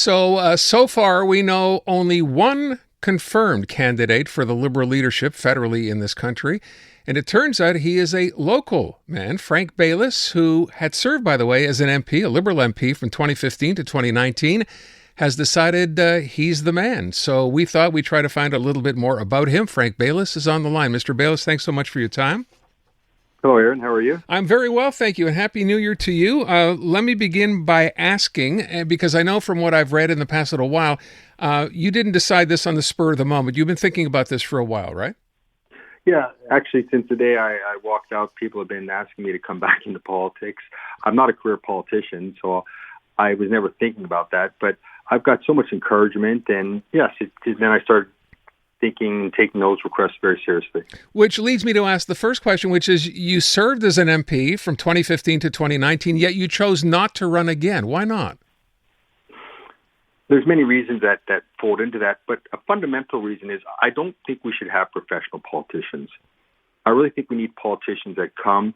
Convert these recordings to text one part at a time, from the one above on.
So far, we know only one confirmed candidate for the Liberal leadership federally in this country. And it turns out he is a local man, Frank Baylis, who had served, by the way, as an MP, a Liberal MP from 2015 to 2019, has decided he's the man. So we thought we'd try to find a little bit more about him. Frank Baylis is on the line. Mr. Baylis, thanks so much for your time. Hello, Aaron. How are you? I'm very well, thank you, and Happy New Year to you. Let me begin by asking, because I know from what I've read in the past little while, you didn't decide this on the spur of the moment. You've been thinking about this for a while, right? Yeah, actually, since the day I walked out, people have been asking me to come back into politics. I'm not a career politician, so I was never thinking about that. But I've got so much encouragement, and yes, then I started thinking and taking those requests very seriously. Which leads me to ask the first question, which is you served as an MP from 2015 to 2019, yet you chose not to run again. Why not? There's many reasons that fold into that, but a fundamental reason is I don't think we should have professional politicians. I really think we need politicians that come,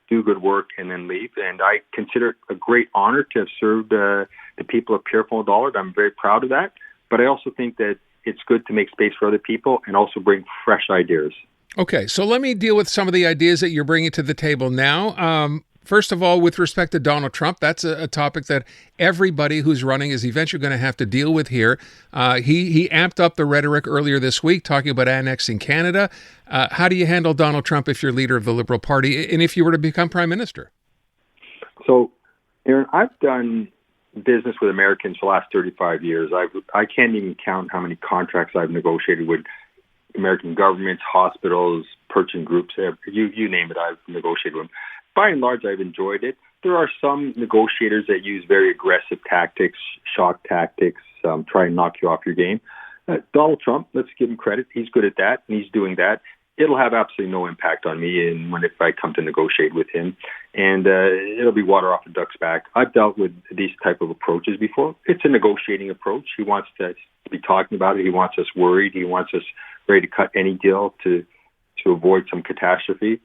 do good work, and then leave. And I consider it a great honor to have served the people of Pierrefonds-Dollard. I'm very proud of that. But I also think that it's good to make space for other people and also bring fresh ideas. Okay, so let me deal with some of the ideas that you're bringing to the table now. First of all, with respect to Donald Trump, that's a topic that everybody who's running is eventually going to have to deal with here. He amped up the rhetoric earlier this week, talking about annexing Canada. How do you handle Donald Trump if you're leader of the Liberal Party and if you were to become prime minister? So, Aaron, I've done business with Americans for the last 35 years. I can't even count how many contracts I've negotiated with American governments, hospitals, purchasing groups. You name it, I've negotiated with them. By and large, I've enjoyed it. There are some negotiators that use very aggressive tactics, shock tactics, try and knock you off your game. Donald Trump, let's give him credit. He's good at that, and he's doing that. It'll have absolutely no impact on me if I come to negotiate with him. And it'll be water off a duck's back. I've dealt with these type of approaches before. It's a negotiating approach. He wants to be talking about it. He wants us worried. He wants us ready to cut any deal to avoid some catastrophe.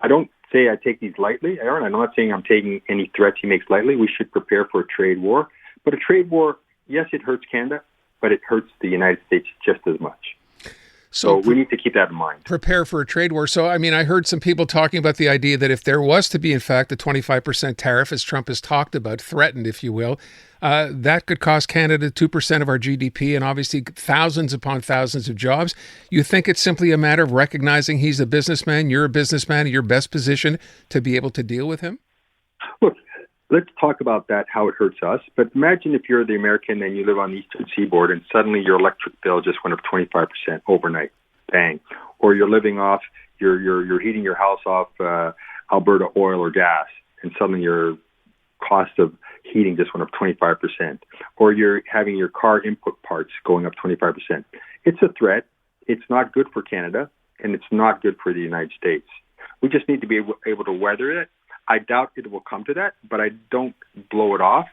I don't say I take these lightly, Aaron. I'm not saying I'm taking any threats he makes lightly. We should prepare for a trade war. But a trade war, yes, it hurts Canada, but it hurts the United States just as much. So we need to keep that in mind. Prepare for a trade war. So, I mean, I heard some people talking about the idea that if there was to be, in fact, a 25% tariff, as Trump has talked about, threatened, if you will, that could cost Canada 2% of our GDP and obviously thousands upon thousands of jobs. You think it's simply a matter of recognizing he's a businessman, you're a businessman, and you're best positioned to be able to deal with him? Look, let's talk about that, how it hurts us. But imagine if you're the American and you live on the Eastern Seaboard and suddenly your electric bill just went up 25% overnight. Bang. Or you're living off, you're heating your house off Alberta oil or gas, and suddenly your cost of heating just went up 25%. Or you're having your car input parts going up 25%. It's a threat. It's not good for Canada, and it's not good for the United States. We just need to be able to weather it. I doubt it will come to that, but I don't blow it off.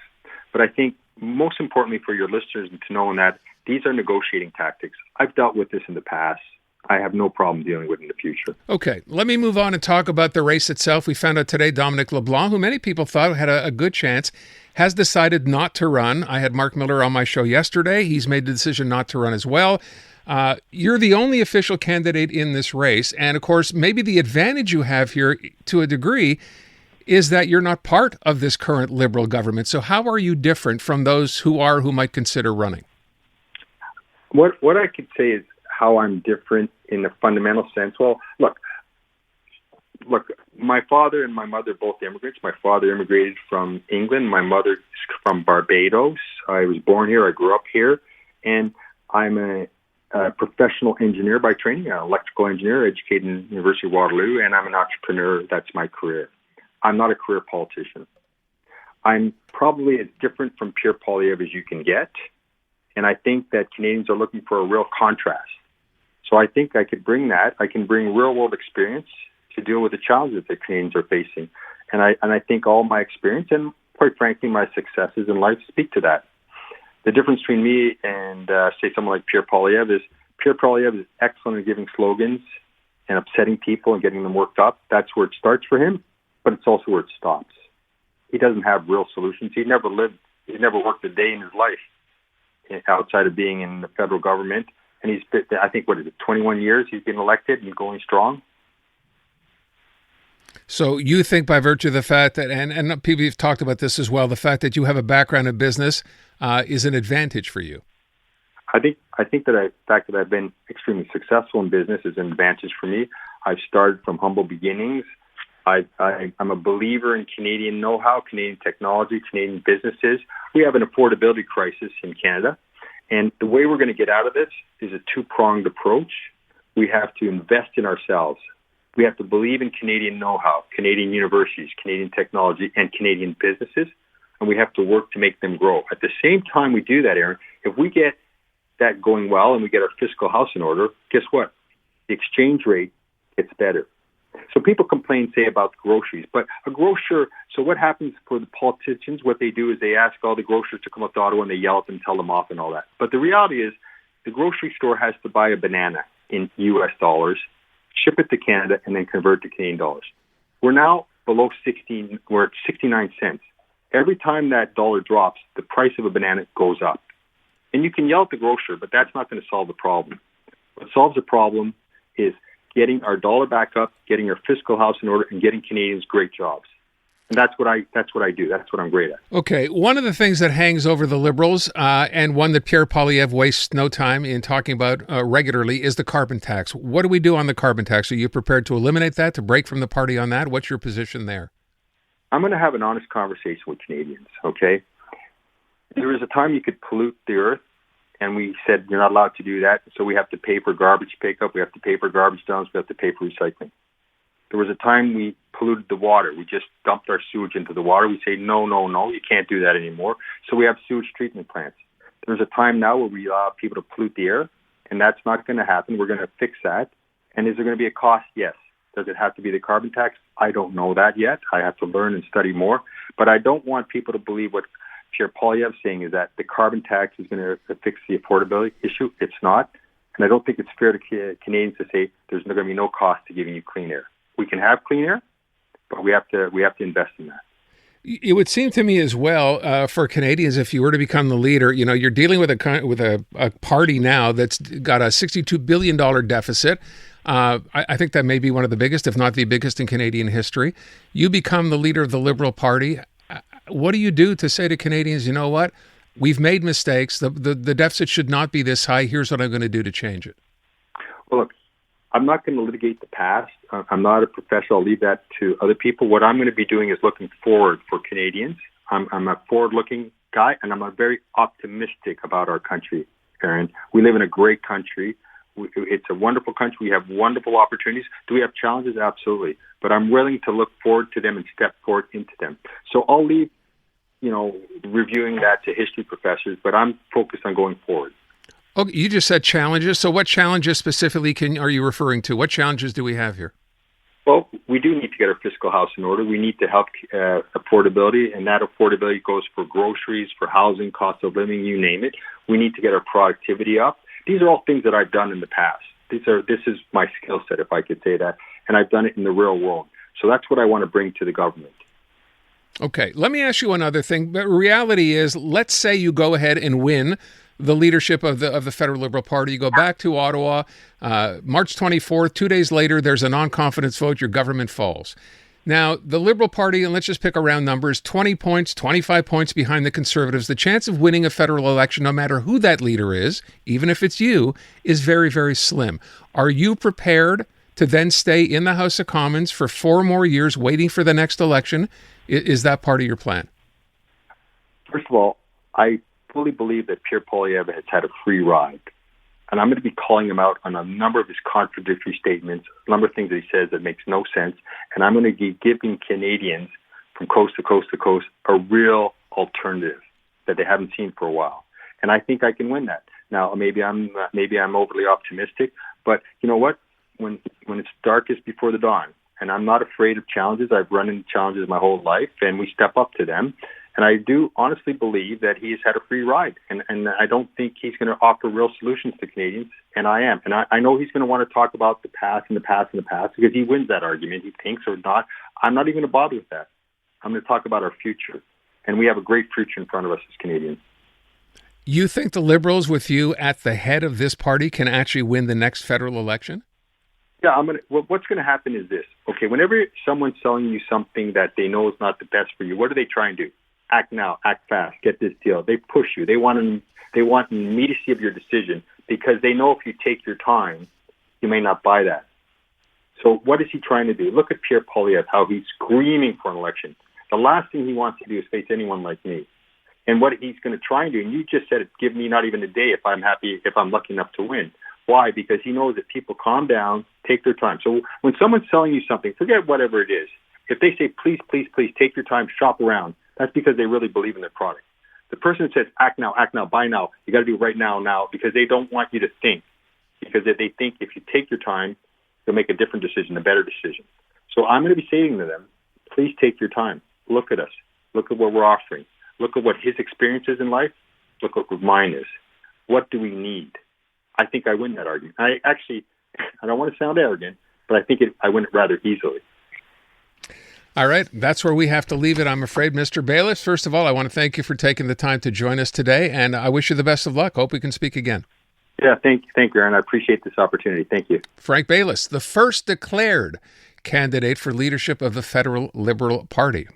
But I think most importantly for your listeners to know that these are negotiating tactics. I've dealt with this in the past. I have no problem dealing with it in the future. Okay, let me move on and talk about the race itself. We found out today Dominic LeBlanc, who many people thought had a good chance, has decided not to run. I had Mark Miller on my show yesterday. He's made the decision not to run as well. You're the only official candidate in this race. And of course, maybe the advantage you have here to a degree is that you're not part of this current Liberal government. So how are you different from those who might consider running? What I could say is how I'm different in a fundamental sense. Well, look, my father and my mother are both immigrants. My father immigrated from England. My mother is from Barbados. I was born here. I grew up here. And I'm a professional engineer by training, an electrical engineer, educated in the University of Waterloo, and I'm an entrepreneur. That's my career. I'm not a career politician. I'm probably as different from Pierre Poilievre as you can get, and I think that Canadians are looking for a real contrast. So I think I could bring that. I can bring real-world experience to deal with the challenges that Canadians are facing, and I think all my experience and, quite frankly, my successes in life speak to that. The difference between me and, say, someone like Pierre Poilievre is excellent at giving slogans and upsetting people and getting them worked up. That's where it starts for him, but it's also where it stops. He doesn't have real solutions. He never worked a day in his life. outside of being in the federal government. And he's been, I think, 21 years he's been elected and going strong. So you think by virtue of the fact that, and people have talked about this as well, the fact that you have a background in business is an advantage for you? I think that the fact that I've been extremely successful in business is an advantage for me. I've started from humble beginnings. I'm a believer in Canadian know-how, Canadian technology, Canadian businesses. We have an affordability crisis in Canada. And the way we're going to get out of this is a two-pronged approach. We have to invest in ourselves. We have to believe in Canadian know-how, Canadian universities, Canadian technology, and Canadian businesses. And we have to work to make them grow. At the same time we do that, Aaron, if we get that going well and we get our fiscal house in order, guess what? The exchange rate gets better. So people complain, say, about groceries, but a grocer, so what happens for the politicians? What they do is they ask all the grocers to come up to Ottawa and they yell at them, tell them off and all that. But the reality is the grocery store has to buy a banana in U.S. dollars, ship it to Canada, and then convert to Canadian dollars. We're now below 16, we're at 69 cents. Every time that dollar drops, the price of a banana goes up. And you can yell at the grocer, but that's not going to solve the problem. What solves the problem is getting our dollar back up, getting our fiscal house in order, and getting Canadians great jobs. And that's what I do. That's what I'm great at. Okay. One of the things that hangs over the Liberals, and one that Pierre Poilievre wastes no time in talking about regularly, is the carbon tax. What do we do on the carbon tax? Are you prepared to eliminate that, to break from the party on that? What's your position there? I'm going to have an honest conversation with Canadians, okay? There was a time you could pollute the earth, and we said you're not allowed to do that, so we have to pay for garbage pickup, we have to pay for garbage dumps, we have to pay for recycling. There was a time we polluted the water. We just dumped our sewage into the water. We say, no, you can't do that anymore. So we have sewage treatment plants. There's a time now where we allow people to pollute the air, and that's not going to happen. We're going to fix that. And is there going to be a cost? Yes. Does it have to be the carbon tax? I don't know that yet. I have to learn and study more. But I don't want people to believe what Pierre Poilievre is saying is that the carbon tax is going to fix the affordability issue. It's not. And I don't think it's fair to Canadians to say there's going to be no cost to giving you clean air. We can have clean air, but we have to invest in that. It would seem to me as well for Canadians, if you were to become the leader, you're dealing with a party now that's got a $62 billion deficit. I think that may be one of the biggest, if not the biggest, in Canadian history. You become the leader of the Liberal Party. What do you do to say to Canadians, you know what, we've made mistakes. The deficit should not be this high. Here's what I'm going to do to change it. Well, look, I'm not going to litigate the past. I'm not a professional. I'll leave that to other people. What I'm going to be doing is looking forward for Canadians. I'm a forward-looking guy, and I'm very optimistic about our country, Aaron. We live in a great country. It's a wonderful country. We have wonderful opportunities. Do we have challenges? Absolutely. But I'm willing to look forward to them and step forward into them. So I'll leave, reviewing that to history professors, but I'm focused on going forward. Okay, you just said challenges. So what challenges specifically are you referring to? What challenges do we have here? Well, we do need to get our fiscal house in order. We need to help affordability, and that affordability goes for groceries, for housing, cost of living, you name it. We need to get our productivity up. These are all things that I've done in the past. This is my skill set, if I could say that, and I've done it in the real world. So that's what I want to bring to the government. Okay, let me ask you another thing. The reality is, let's say you go ahead and win the leadership of the Federal Liberal Party. You go back to Ottawa, March 24th, 2 days later, there's a non-confidence vote, your government falls. Now, the Liberal Party, and let's just pick a round numbers, 20 points, 25 points behind the Conservatives. The chance of winning a federal election, no matter who that leader is, even if it's you, is very, very slim. Are you prepared to then stay in the House of Commons for 4 more years waiting for the next election? Is that part of your plan? First of all, I fully believe that Pierre Poilievre has had a free ride. And I'm going to be calling him out on a number of his contradictory statements, a number of things that he says that makes no sense. And I'm going to be giving Canadians from coast to coast to coast a real alternative that they haven't seen for a while. And I think I can win that. Now, maybe I'm overly optimistic, but you know what? When it's darkest before the dawn, and I'm not afraid of challenges. I've run into challenges my whole life, and we step up to them. And I do honestly believe that he has had a free ride, and I don't think he's going to offer real solutions to Canadians, and I am. And I know he's going to want to talk about the past and the past and the past because he wins that argument, he thinks, or not. I'm not even going to bother with that. I'm going to talk about our future, and we have a great future in front of us as Canadians. You think the Liberals, with you at the head of this party, can actually win the next federal election? Yeah, what's going to happen is this. Okay, whenever someone's selling you something that they know is not the best for you, what do they try and do? Act now, act fast, get this deal. They push you. They want an immediacy of your decision because they know if you take your time, you may not buy that. So what is he trying to do? Look at Pierre Poilievre, how he's screaming for an election. The last thing he wants to do is face anyone like me. And what he's going to try and do, and you just said it, give me not even a day if I'm lucky enough to win. Why? Because he knows that people calm down, take their time. So when someone's selling you something, forget whatever it is. If they say, please, please, please, take your time, shop around, that's because they really believe in their product. The person that says, act now, buy now, you got to do right now, because they don't want you to think. Because they think if you take your time, you'll make a different decision, a better decision. So I'm going to be saying to them, please take your time. Look at us. Look at what we're offering. Look at what his experience is in life. Look at what mine is. What do we need? I think I win that argument. I don't want to sound arrogant, but I think I win it rather easily. All right. That's where we have to leave it, I'm afraid. Mr. Baylis, first of all, I want to thank you for taking the time to join us today, and I wish you the best of luck. Hope we can speak again. Yeah, thank you, Aaron. I appreciate this opportunity. Thank you. Frank Baylis, the first declared candidate for leadership of the federal Liberal Party.